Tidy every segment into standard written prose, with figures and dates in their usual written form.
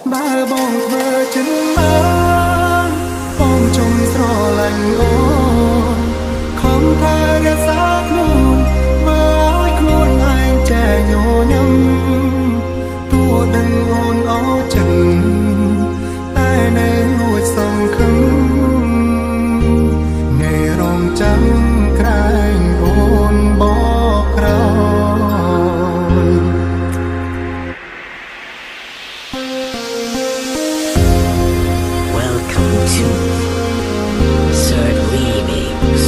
បើបងធ្វើចិនបានបងចង់ស្រឡាញ់អូនខំថារក្សាខ្លួនមើលឲ្យខ្លួនឯងចែញញឹមទោះដឹងអូនអស់ចិត្តតែនៅលួចសង្ឃឹមថ្ងៃរងចាំក្រែងអូនបកក្រោយ Welcome to Third Remix.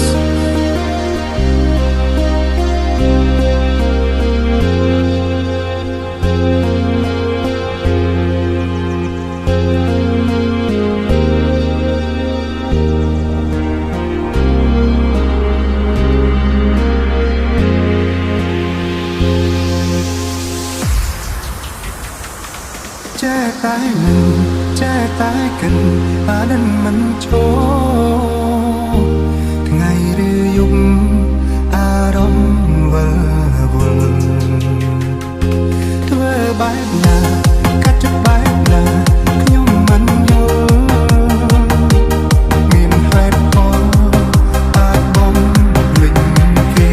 ចេះតែនឹងចេះតែកិនអានឹងមិនឈរថ្ងៃឬយប់អារម្មណ៍វិលវល់ធ្វើបែបណាកាត់ចិត្តបែបណាខ្ញុំមិនយល់មានហេតុផលអាចបំភ្លេចគេ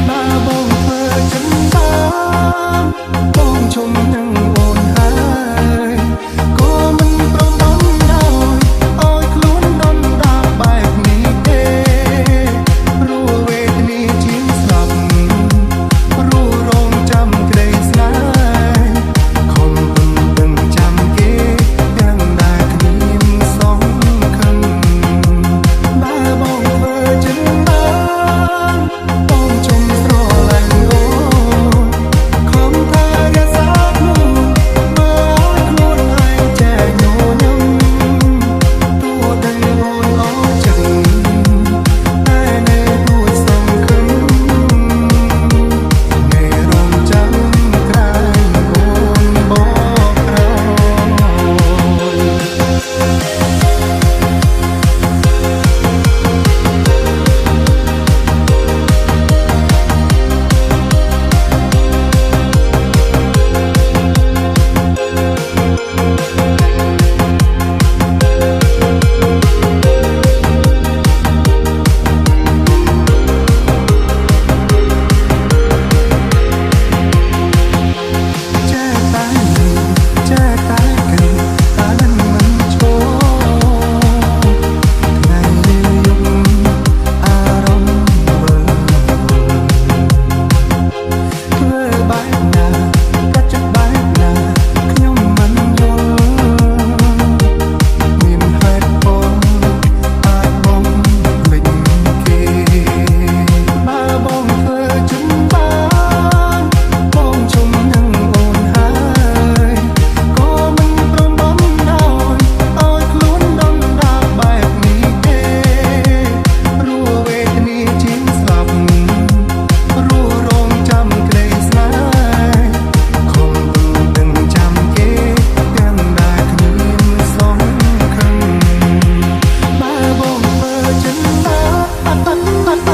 បើបងធ្វើចិនបានបងជុំនឹងអូនហើយក៏មិនព្រមដំដោយឲ្យខ្លួនដណ្ដើមបែបនេះទេព្រោះវេទនាជាងស្លាប់ព្រោះរងចាំក្តីស្នេហ៍ខំពឹងដឹងចាំគេទាំងដែលគ្មានសង្ឃឹមបើបងធ្វើចិនបានបងជុំស្រឡាញ់អូនខំថារក្សាខ្លួនមើលឲ្យខ្លួនឯងចែញញឹមទោះដឹងអូនអស់ចិត្តតែនៅលួចសង្ឃឹមថ្ងៃរងចាំក្រែងអូនបកក្រោចេះតែនឹងចេះតែកិនអានឹងមិនឈរថ្ងៃឬយប់អារម្មណ៍វិលវល់ធ្វើបែបណាកាត់ចិត្តបែបណាខ្ញុំមិនយល់មានហេតុផលអាចបំភ្លេចគេបើបងធ្វើចិនបានបងជុំនឹងអូនហើយក៏មិនព្រមបំដោយឲ្យខ្លួនដណ្ដើមបែបនេះទេព្រោះវេទនាជាងស្លាប់ព្រោះរងចាំក្តីស្នេហ៍ខំដឹងចាំគេទាំងដែលគ្មានសង្ឃឹមបើបងធ្វើចិនបាន